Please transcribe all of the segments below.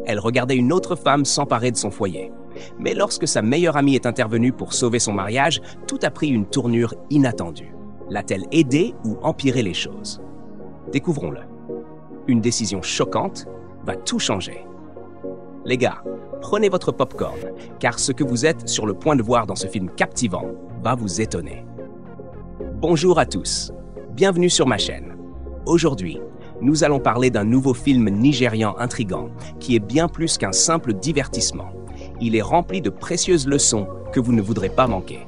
Elle regardait une autre femme s'emparer de son foyer. Mais lorsque sa meilleure amie est intervenue pour sauver son mariage, tout a pris une tournure inattendue. L'a-t-elle aidé ou empiré les choses? Découvrons-le. Une décision choquante va tout changer. Les gars, prenez votre popcorn, car ce que vous êtes sur le point de voir dans ce film captivant va vous étonner. Bonjour à tous, bienvenue sur ma chaîne. Aujourd'hui, nous allons parler d'un nouveau film nigérian intrigant qui est bien plus qu'un simple divertissement. Il est rempli de précieuses leçons que vous ne voudrez pas manquer.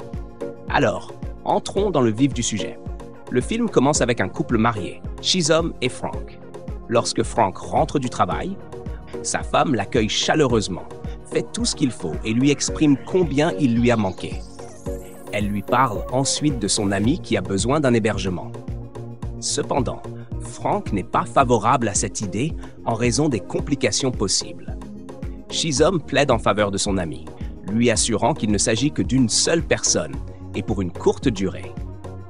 Alors, entrons dans le vif du sujet. Le film commence avec un couple marié, Chisom et Frank. Lorsque Frank rentre du travail, sa femme l'accueille chaleureusement, fait tout ce qu'il faut et lui exprime combien il lui a manqué. Elle lui parle ensuite de son ami qui a besoin d'un hébergement. Cependant, Frank n'est pas favorable à cette idée en raison des complications possibles. Chisom plaide en faveur de son ami, lui assurant qu'il ne s'agit que d'une seule personne et pour une courte durée.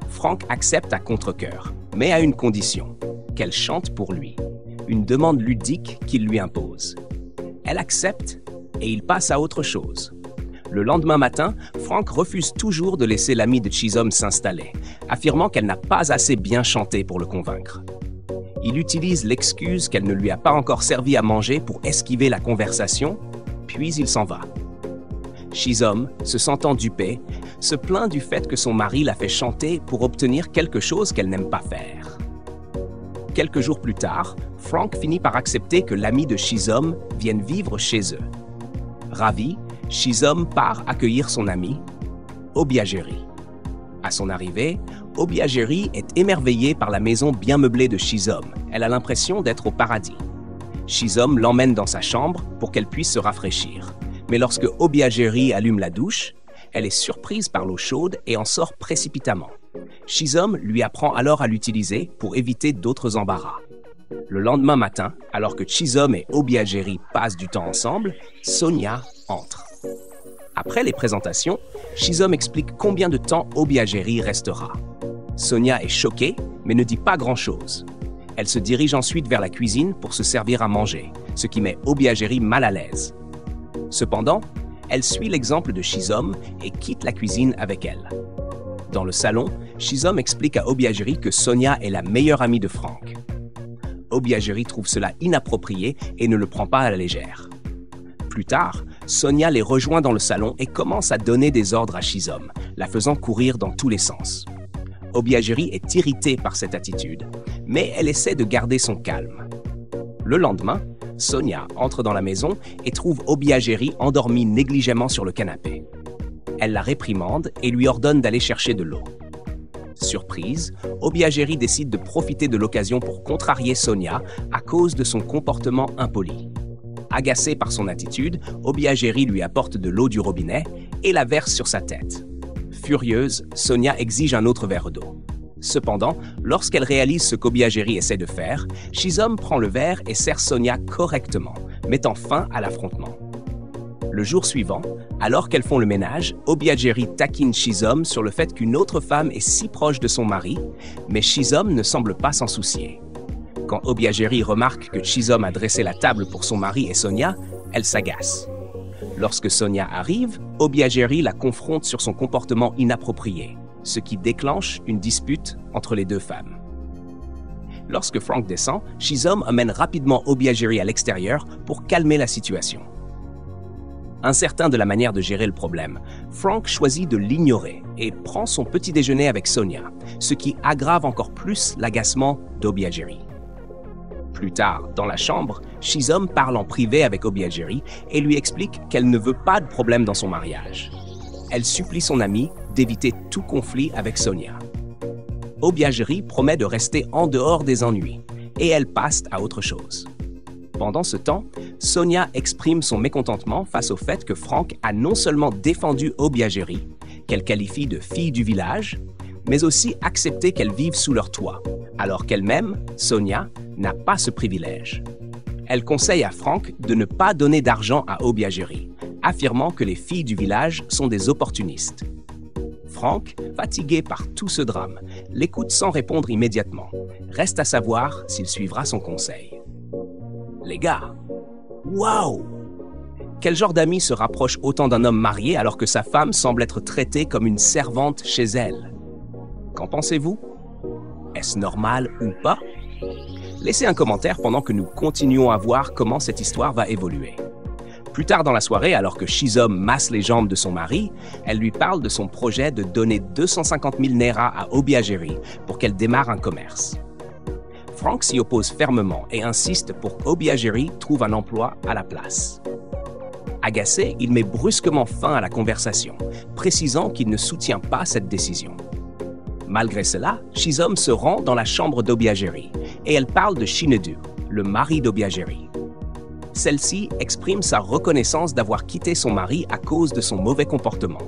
Frank accepte à contre-cœur, mais à une condition, qu'elle chante pour lui, une demande ludique qu'il lui impose. Elle accepte et il passe à autre chose. Le lendemain matin, Frank refuse toujours de laisser l'amie de Chisom s'installer, affirmant qu'elle n'a pas assez bien chanté pour le convaincre. Il utilise l'excuse qu'elle ne lui a pas encore servi à manger pour esquiver la conversation, puis il s'en va. Chisom, se sentant dupée, se plaint du fait que son mari l'a fait chanter pour obtenir quelque chose qu'elle n'aime pas faire. Quelques jours plus tard, Frank finit par accepter que l'ami de Chisom vienne vivre chez eux. Ravi, Chisom part accueillir son ami, Obiageri. À son arrivée, Obiageri est émerveillée par la maison bien meublée de Chisom. Elle a l'impression d'être au paradis. Chisom l'emmène dans sa chambre pour qu'elle puisse se rafraîchir. Mais lorsque Obiageri allume la douche, elle est surprise par l'eau chaude et en sort précipitamment. Chisom lui apprend alors à l'utiliser pour éviter d'autres embarras. Le lendemain matin, alors que Chisom et Obiageri passent du temps ensemble, Sonia entre. Après les présentations, Chisom explique combien de temps Obiageri restera. Sonia est choquée, mais ne dit pas grand-chose. Elle se dirige ensuite vers la cuisine pour se servir à manger, ce qui met Obiageri mal à l'aise. Cependant, elle suit l'exemple de Chisom et quitte la cuisine avec elle. Dans le salon, Chisom explique à Obiageri que Sonia est la meilleure amie de Frank. Obiageri trouve cela inapproprié et ne le prend pas à la légère. Plus tard, Sonia les rejoint dans le salon et commence à donner des ordres à Chisom, la faisant courir dans tous les sens. Obiageri est irritée par cette attitude, mais elle essaie de garder son calme. Le lendemain, Sonia entre dans la maison et trouve Obiageri endormie négligemment sur le canapé. Elle la réprimande et lui ordonne d'aller chercher de l'eau. Surprise, Obiageri décide de profiter de l'occasion pour contrarier Sonia à cause de son comportement impoli. Agacée par son attitude, Obiageri lui apporte de l'eau du robinet et la verse sur sa tête. Furieuse, Sonia exige un autre verre d'eau. Cependant, lorsqu'elle réalise ce qu'Obiageri essaie de faire, Chisom prend le verre et sert Sonia correctement, mettant fin à l'affrontement. Le jour suivant, alors qu'elles font le ménage, Obiageri taquine Chisom sur le fait qu'une autre femme est si proche de son mari, mais Chisom ne semble pas s'en soucier. Quand Obiageri remarque que Chisom a dressé la table pour son mari et Sonia, elle s'agace. Lorsque Sonia arrive, Obiageri la confronte sur son comportement inapproprié, ce qui déclenche une dispute entre les deux femmes. Lorsque Frank descend, Chisom emmène rapidement Obiageri à l'extérieur pour calmer la situation. Incertain de la manière de gérer le problème, Frank choisit de l'ignorer et prend son petit déjeuner avec Sonia, ce qui aggrave encore plus l'agacement d'Obiageri. Plus tard, dans la chambre, Chisom parle en privé avec Obiageri et lui explique qu'elle ne veut pas de problème dans son mariage. Elle supplie son ami d'éviter tout conflit avec Sonia. Obiageri promet de rester en dehors des ennuis et elle passe à autre chose. Pendant ce temps, Sonia exprime son mécontentement face au fait que Frank a non seulement défendu Obiageri, qu'elle qualifie de fille du village, mais aussi accepté qu'elle vive sous leur toit, alors qu'elle-même, Sonia, n'a pas ce privilège. Elle conseille à Frank de ne pas donner d'argent à Obiageri, affirmant que les filles du village sont des opportunistes. Frank, fatigué par tout ce drame, l'écoute sans répondre immédiatement. Reste à savoir s'il suivra son conseil. Les gars, Waouh! Quel genre d'ami se rapproche autant d'un homme marié alors que sa femme semble être traitée comme une servante chez elle? Qu'en pensez-vous? Est-ce normal ou pas? Laissez un commentaire pendant que nous continuons à voir comment cette histoire va évoluer. Plus tard dans la soirée, alors que Shizom masse les jambes de son mari, elle lui parle de son projet de donner 250 000 Naira à Obiageri pour qu'elle démarre un commerce. Frank s'y oppose fermement et insiste pour qu'Obiageri trouve un emploi à la place. Agacé, il met brusquement fin à la conversation, précisant qu'il ne soutient pas cette décision. Malgré cela, Shizom se rend dans la chambre d'Obiageri et elle parle de Shinedu, le mari d'Obiageri. Celle-ci exprime sa reconnaissance d'avoir quitté son mari à cause de son mauvais comportement.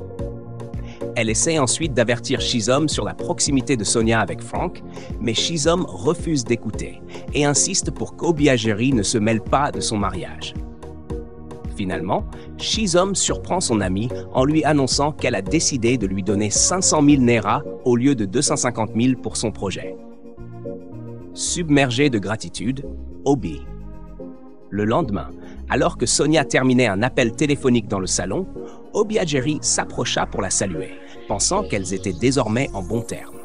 Elle essaie ensuite d'avertir Shizom sur la proximité de Sonia avec Frank, mais Shizom refuse d'écouter et insiste pour qu'Obiageri ne se mêle pas de son mariage. Finalement, Shizom surprend son amie en lui annonçant qu'elle a décidé de lui donner 500 000 Naira au lieu de 250 000 pour son projet. Submergé de gratitude, Obi. Le lendemain, alors que Sonia terminait un appel téléphonique dans le salon, Obiageri s'approcha pour la saluer, pensant qu'elles étaient désormais en bons termes.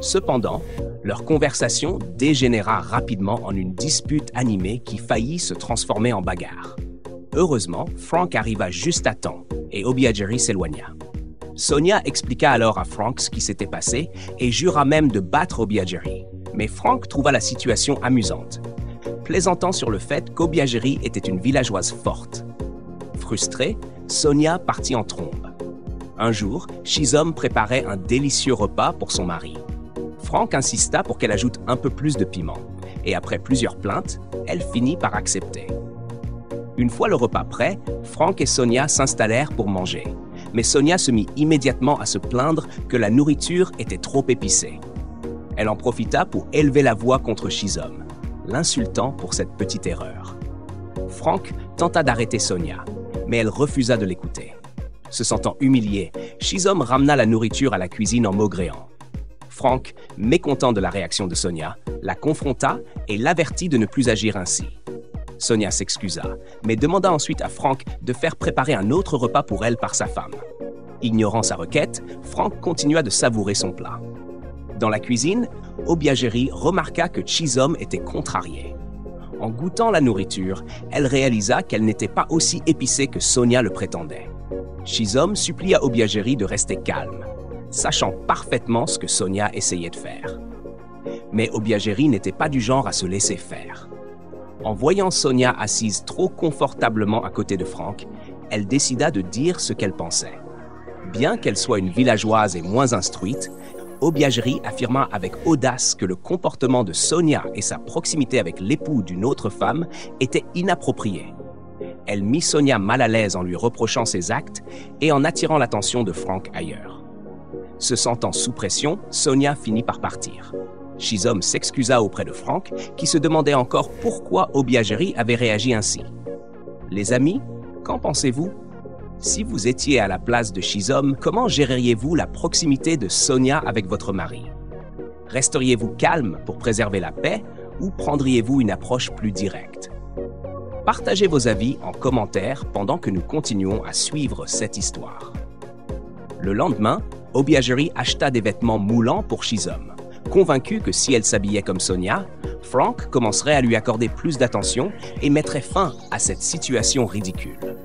Cependant, leur conversation dégénéra rapidement en une dispute animée qui faillit se transformer en bagarre. Heureusement, Frank arriva juste à temps et Obiageri s'éloigna. Sonia expliqua alors à Frank ce qui s'était passé et jura même de battre Obiageri. Mais Frank trouva la situation amusante, plaisantant sur le fait qu'Obiageri était une villageoise forte. Frustrée, Sonia partit en trombe. Un jour, Shizom préparait un délicieux repas pour son mari. Frank insista pour qu'elle ajoute un peu plus de piment, et après plusieurs plaintes, elle finit par accepter. Une fois le repas prêt, Frank et Sonia s'installèrent pour manger. Mais Sonia se mit immédiatement à se plaindre que la nourriture était trop épicée. Elle en profita pour élever la voix contre Shizom, l'insultant pour cette petite erreur. Frank tenta d'arrêter Sonia, mais elle refusa de l'écouter. Se sentant humilié, Shizom ramena la nourriture à la cuisine en maugréant. Frank, mécontent de la réaction de Sonia, la confronta et l'avertit de ne plus agir ainsi. Sonia s'excusa, mais demanda ensuite à Frank de faire préparer un autre repas pour elle par sa femme. Ignorant sa requête, Frank continua de savourer son plat. Dans la cuisine, Obiageri remarqua que Shizom était contrariée. En goûtant la nourriture, elle réalisa qu'elle n'était pas aussi épicée que Sonia le prétendait. Shizom supplia Obiageri de rester calme, sachant parfaitement ce que Sonia essayait de faire. Mais Obiageri n'était pas du genre à se laisser faire. En voyant Sonia assise trop confortablement à côté de Frank, elle décida de dire ce qu'elle pensait. Bien qu'elle soit une villageoise et moins instruite, Obiageri affirma avec audace que le comportement de Sonia et sa proximité avec l'époux d'une autre femme étaient inappropriés. Elle mit Sonia mal à l'aise en lui reprochant ses actes et en attirant l'attention de Frank ailleurs. Se sentant sous pression, Sonia finit par partir. Shizom s'excusa auprès de Frank, qui se demandait encore pourquoi Obiageri avait réagi ainsi. Les amis, qu'en pensez-vous? Si vous étiez à la place de Shizom, comment géreriez-vous la proximité de Sonia avec votre mari? Resteriez-vous calme pour préserver la paix ou prendriez-vous une approche plus directe? Partagez vos avis en commentaire pendant que nous continuons à suivre cette histoire. Le lendemain, Obiageri acheta des vêtements moulants pour Shizom, convaincu que si elle s'habillait comme Sonia, Frank commencerait à lui accorder plus d'attention et mettrait fin à cette situation ridicule.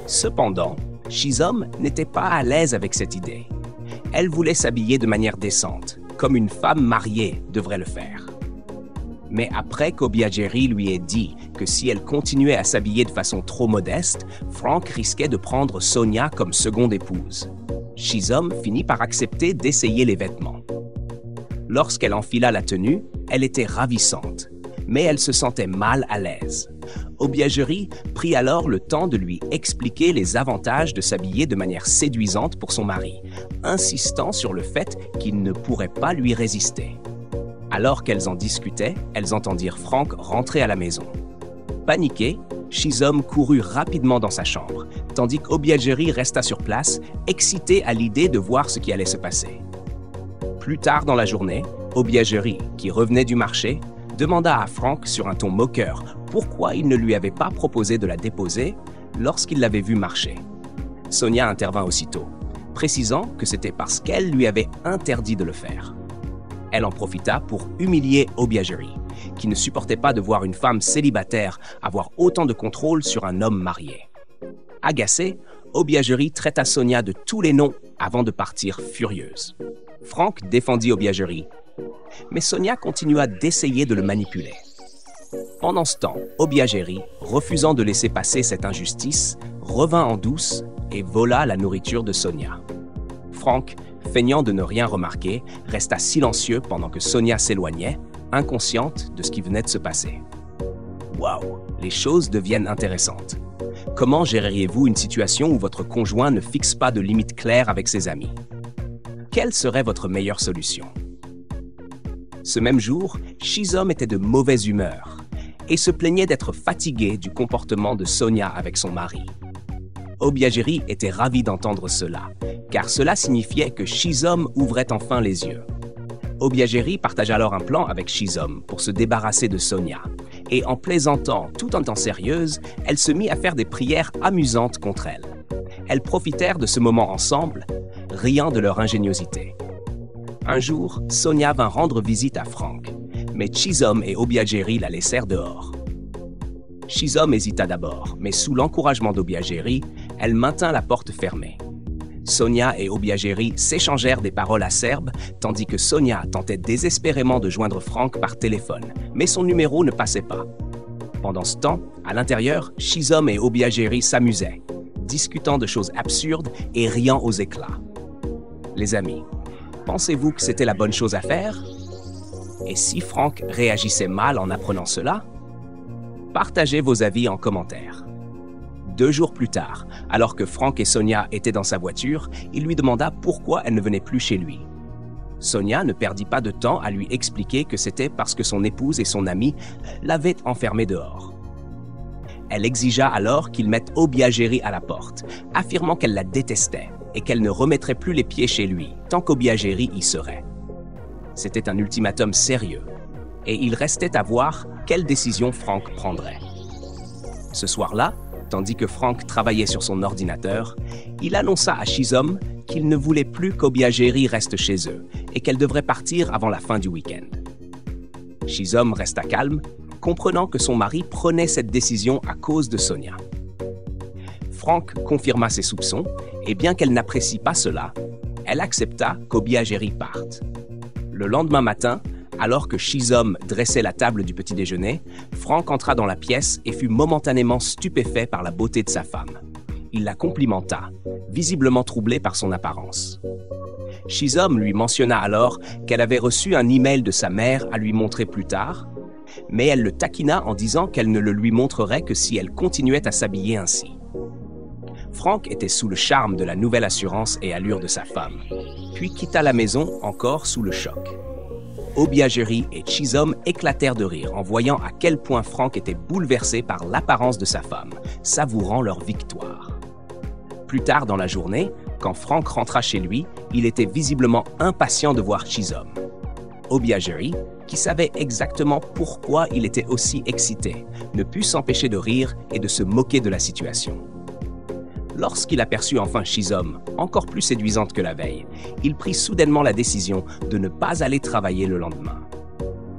Cependant, Shizom n'était pas à l'aise avec cette idée. Elle voulait s'habiller de manière décente, comme une femme mariée devrait le faire. Mais après qu'Obiageri lui ait dit que si elle continuait à s'habiller de façon trop modeste, Frank risquait de prendre Sonia comme seconde épouse. Shizom finit par accepter d'essayer les vêtements. Lorsqu'elle enfila la tenue, elle était ravissante, mais elle se sentait mal à l'aise. Obiageri prit alors le temps de lui expliquer les avantages de s'habiller de manière séduisante pour son mari, insistant sur le fait qu'il ne pourrait pas lui résister. Alors qu'elles en discutaient, elles entendirent Frank rentrer à la maison. Paniqué, Shizom courut rapidement dans sa chambre, tandis qu'Obiageri resta sur place, excité à l'idée de voir ce qui allait se passer. Plus tard dans la journée, Obiageri, qui revenait du marché, demanda à Frank sur un ton moqueur pourquoi il ne lui avait pas proposé de la déposer lorsqu'il l'avait vue marcher. Sonia intervint aussitôt, précisant que c'était parce qu'elle lui avait interdit de le faire. Elle en profita pour humilier Obiageri, qui ne supportait pas de voir une femme célibataire avoir autant de contrôle sur un homme marié. Agacée, Obiageri traita Sonia de tous les noms avant de partir furieuse. Frank défendit Obiageri, mais Sonia continua d'essayer de le manipuler. Pendant ce temps, Obiageri, refusant de laisser passer cette injustice, revint en douce et vola la nourriture de Sonia. Frank, feignant de ne rien remarquer, resta silencieux pendant que Sonia s'éloignait, inconsciente de ce qui venait de se passer. Waouh, les choses deviennent intéressantes. Comment géreriez-vous une situation où votre conjoint ne fixe pas de limites claires avec ses amis? Quelle serait votre meilleure solution? Ce même jour, Shizom était de mauvaise humeur et se plaignait d'être fatigué du comportement de Sonia avec son mari. Obiageri était ravi d'entendre cela, car cela signifiait que Shizom ouvrait enfin les yeux. Obiageri partagea alors un plan avec Shizom pour se débarrasser de Sonia, et en plaisantant tout en étant sérieuse, elle se mit à faire des prières amusantes contre elle. Elles profitèrent de ce moment ensemble, riant de leur ingéniosité. Un jour, Sonia vint rendre visite à Frank, mais Shizom et Obiageri la laissèrent dehors. Shizom hésita d'abord, mais sous l'encouragement d'Obiageri, elle maintint la porte fermée. Sonia et Obiageri s'échangèrent des paroles acerbes, tandis que Sonia tentait désespérément de joindre Frank par téléphone, mais son numéro ne passait pas. Pendant ce temps, à l'intérieur, Shizom et Obiageri s'amusaient, discutant de choses absurdes et riant aux éclats. Les amis, pensez-vous que c'était la bonne chose à faire? Et si Frank réagissait mal en apprenant cela? Partagez vos avis en commentaire. 2 jours plus tard, alors que Frank et Sonia étaient dans sa voiture, il lui demanda pourquoi elle ne venait plus chez lui. Sonia ne perdit pas de temps à lui expliquer que c'était parce que son épouse et son ami l'avaient enfermée dehors. Elle exigea alors qu'il mette Obiageri à la porte, affirmant qu'elle la détestait et qu'elle ne remettrait plus les pieds chez lui tant qu'Obiageri y serait. C'était un ultimatum sérieux, et il restait à voir quelle décision Frank prendrait. Ce soir-là, tandis que Frank travaillait sur son ordinateur, il annonça à Shizom qu'il ne voulait plus qu'Obiageri reste chez eux et qu'elle devrait partir avant la fin du week-end. Shizom resta calme, comprenant que son mari prenait cette décision à cause de Sonia. Frank confirma ses soupçons et bien qu'elle n'apprécie pas cela, elle accepta qu'Obiageri parte. Le lendemain matin, alors que Shizom dressait la table du petit déjeuner, Frank entra dans la pièce et fut momentanément stupéfait par la beauté de sa femme. Il la complimenta, visiblement troublé par son apparence. Shizom lui mentionna alors qu'elle avait reçu un email de sa mère à lui montrer plus tard, mais elle le taquina en disant qu'elle ne le lui montrerait que si elle continuait à s'habiller ainsi. Frank était sous le charme de la nouvelle assurance et allure de sa femme, puis quitta la maison encore sous le choc. Obiageri et Shizom éclatèrent de rire en voyant à quel point Frank était bouleversé par l'apparence de sa femme, savourant leur victoire. Plus tard dans la journée, quand Frank rentra chez lui, il était visiblement impatient de voir Shizom. Obiageri, qui savait exactement pourquoi il était aussi excité, ne put s'empêcher de rire et de se moquer de la situation. Lorsqu'il aperçut enfin Shizom, encore plus séduisante que la veille, il prit soudainement la décision de ne pas aller travailler le lendemain.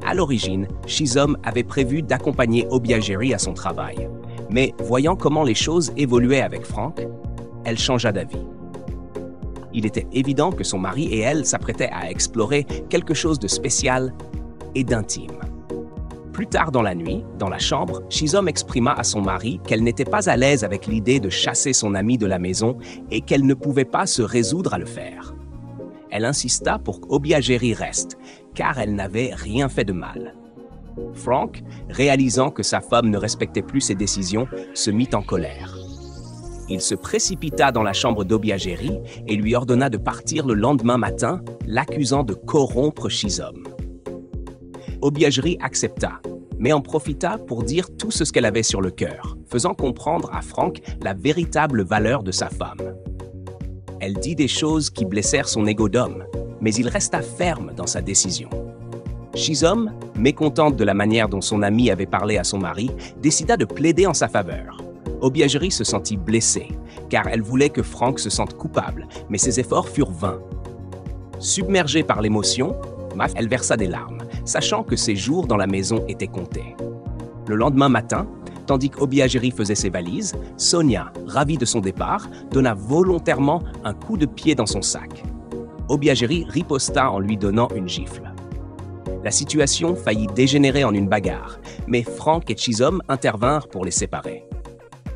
À l'origine, Shizom avait prévu d'accompagner Obiageri à son travail, mais voyant comment les choses évoluaient avec Frank, elle changea d'avis. Il était évident que son mari et elle s'apprêtaient à explorer quelque chose de spécial et d'intime. Plus tard dans la nuit, dans la chambre, Shizom exprima à son mari qu'elle n'était pas à l'aise avec l'idée de chasser son ami de la maison et qu'elle ne pouvait pas se résoudre à le faire. Elle insista pour qu'Obiageri reste, car elle n'avait rien fait de mal. Frank, réalisant que sa femme ne respectait plus ses décisions, se mit en colère. Il se précipita dans la chambre d'Obiageri et lui ordonna de partir le lendemain matin, l'accusant de corrompre Shizom. Obiageri accepta, mais en profita pour dire tout ce qu'elle avait sur le cœur, faisant comprendre à Frank la véritable valeur de sa femme. Elle dit des choses qui blessèrent son ego d'homme, mais il resta ferme dans sa décision. Shizom, mécontente de la manière dont son amie avait parlé à son mari, décida de plaider en sa faveur. Obiageri se sentit blessée, car elle voulait que Frank se sente coupable, mais ses efforts furent vains. Submergée par l'émotion, elle versa des larmes, sachant que ses jours dans la maison étaient comptés. Le lendemain matin, tandis qu'Obiageri faisait ses valises, Sonia, ravie de son départ, donna volontairement un coup de pied dans son sac. Obiageri riposta en lui donnant une gifle. La situation faillit dégénérer en une bagarre, mais Frank et Shizom intervinrent pour les séparer.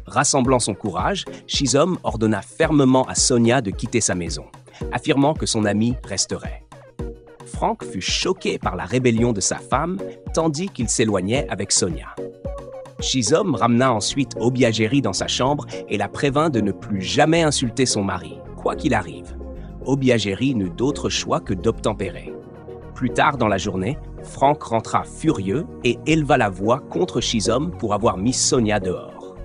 Rassemblant son courage, Shizom ordonna fermement à Sonia de quitter sa maison, affirmant que son ami resterait. Frank fut choqué par la rébellion de sa femme, tandis qu'il s'éloignait avec Sonia. Shizom ramena ensuite Obiageri dans sa chambre et la prévint de ne plus jamais insulter son mari, quoi qu'il arrive. Obiageri n'eut d'autre choix que d'obtempérer. Plus tard dans la journée, Frank rentra furieux et éleva la voix contre Shizom pour avoir mis Sonia dehors.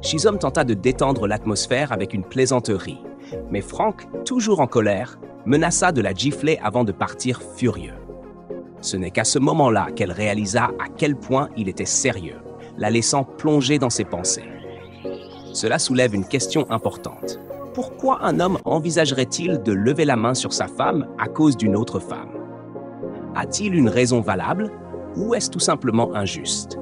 Shizom tenta de détendre l'atmosphère avec une plaisanterie, mais Frank, toujours en colère, menaça de la gifler avant de partir furieux. Ce n'est qu'à ce moment-là qu'elle réalisa à quel point il était sérieux, la laissant plonger dans ses pensées. Cela soulève une question importante. Pourquoi un homme envisagerait-il de lever la main sur sa femme à cause d'une autre femme? A-t-il une raison valable ou est-ce tout simplement injuste?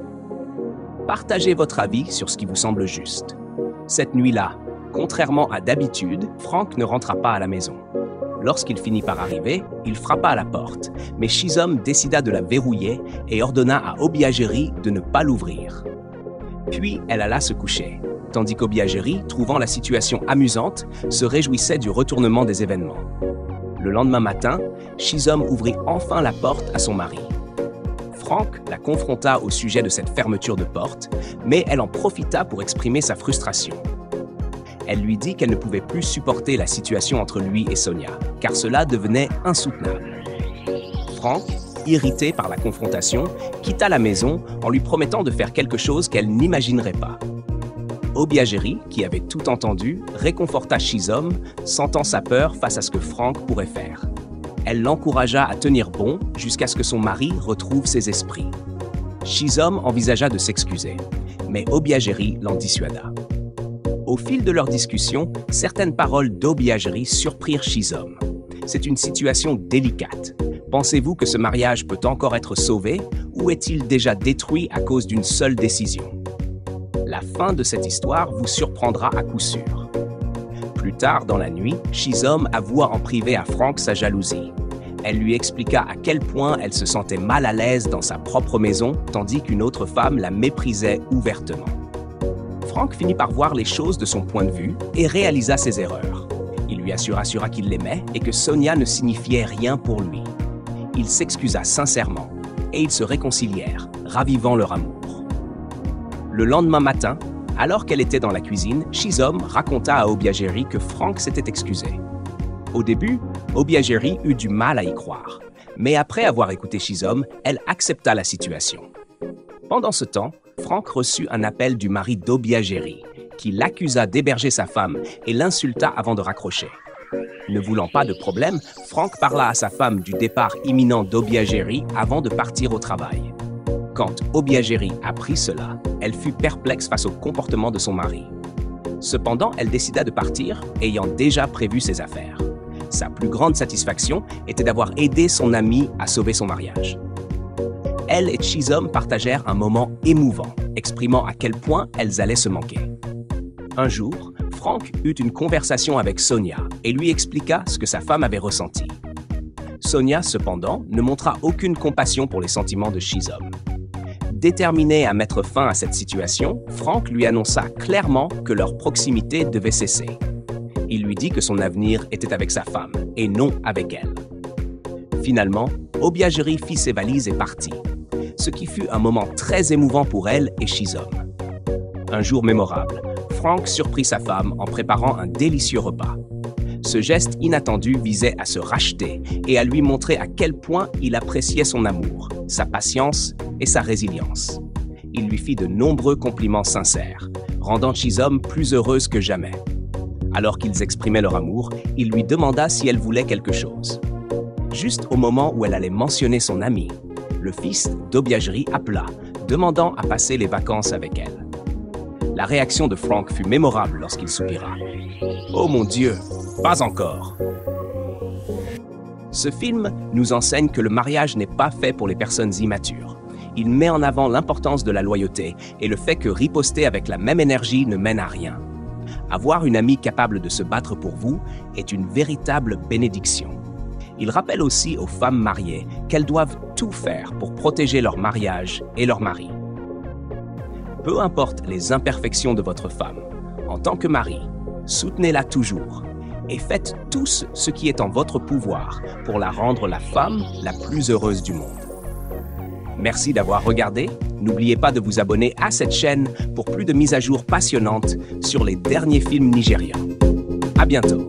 Partagez votre avis sur ce qui vous semble juste. Cette nuit-là, contrairement à d'habitude, Frank ne rentra pas à la maison. Lorsqu'il finit par arriver, il frappa à la porte, mais Shizom décida de la verrouiller et ordonna à Obiageri de ne pas l'ouvrir. Puis elle alla se coucher, tandis qu'Obiageri, trouvant la situation amusante, se réjouissait du retournement des événements. Le lendemain matin, Shizom ouvrit enfin la porte à son mari. Frank la confronta au sujet de cette fermeture de porte, mais elle en profita pour exprimer sa frustration. Elle lui dit qu'elle ne pouvait plus supporter la situation entre lui et Sonia, car cela devenait insoutenable. Frank, irrité par la confrontation, quitta la maison en lui promettant de faire quelque chose qu'elle n'imaginerait pas. Obiageri, qui avait tout entendu, réconforta Shizom, sentant sa peur face à ce que Frank pourrait faire. Elle l'encouragea à tenir bon jusqu'à ce que son mari retrouve ses esprits. Shizom envisagea de s'excuser, mais Obiageri l'en dissuada. Au fil de leur discussion, certaines paroles d'Obiageri surprirent Shizom. C'est une situation délicate. Pensez-vous que ce mariage peut encore être sauvé ou est-il déjà détruit à cause d'une seule décision? La fin de cette histoire vous surprendra à coup sûr. Plus tard dans la nuit, Shizom avoua en privé à Frank sa jalousie. Elle lui expliqua à quel point elle se sentait mal à l'aise dans sa propre maison, tandis qu'une autre femme la méprisait ouvertement. Frank finit par voir les choses de son point de vue et réalisa ses erreurs. Il lui assura qu'il l'aimait et que Sonia ne signifiait rien pour lui. Il s'excusa sincèrement et ils se réconcilièrent, ravivant leur amour. Le lendemain matin, alors qu'elle était dans la cuisine, Shizom raconta à Obiageri que Frank s'était excusé. Au début, Obiageri eut du mal à y croire, mais après avoir écouté Shizom, elle accepta la situation. Pendant ce temps, Frank reçut un appel du mari d'Obiageri, qui l'accusa d'héberger sa femme et l'insulta avant de raccrocher. Ne voulant pas de problème, Frank parla à sa femme du départ imminent d'Obiageri avant de partir au travail. Quand Obiageri apprit cela, elle fut perplexe face au comportement de son mari. Cependant, elle décida de partir, ayant déjà prévu ses affaires. Sa plus grande satisfaction était d'avoir aidé son ami à sauver son mariage. Elle et Shizom partagèrent un moment émouvant, exprimant à quel point elles allaient se manquer. Un jour, Frank eut une conversation avec Sonia et lui expliqua ce que sa femme avait ressenti. Sonia, cependant, ne montra aucune compassion pour les sentiments de Shizom. Déterminé à mettre fin à cette situation, Frank lui annonça clairement que leur proximité devait cesser. Il lui dit que son avenir était avec sa femme et non avec elle. Finalement, Obiageri fit ses valises et partit, ce qui fut un moment très émouvant pour elle et Shizom. Un jour mémorable, Frank surprit sa femme en préparant un délicieux repas. Ce geste inattendu visait à se racheter et à lui montrer à quel point il appréciait son amour, sa patience et sa résilience. Il lui fit de nombreux compliments sincères, rendant Shizom plus heureuse que jamais. Alors qu'ils exprimaient leur amour, il lui demanda si elle voulait quelque chose. Juste au moment où elle allait mentionner son ami, le fils d'Aubiagerie appela, demandant à passer les vacances avec elle. La réaction de Frank fut mémorable lorsqu'il soupira. « Oh mon Dieu, pas encore !» Ce film nous enseigne que le mariage n'est pas fait pour les personnes immatures. Il met en avant l'importance de la loyauté et le fait que riposter avec la même énergie ne mène à rien. Avoir une amie capable de se battre pour vous est une véritable bénédiction. Il rappelle aussi aux femmes mariées qu'elles doivent tout faire pour protéger leur mariage et leur mari. Peu importe les imperfections de votre femme, en tant que mari, soutenez-la toujours et faites tous ce qui est en votre pouvoir pour la rendre la femme la plus heureuse du monde. Merci d'avoir regardé. N'oubliez pas de vous abonner à cette chaîne pour plus de mises à jour passionnantes sur les derniers films nigérians. À bientôt.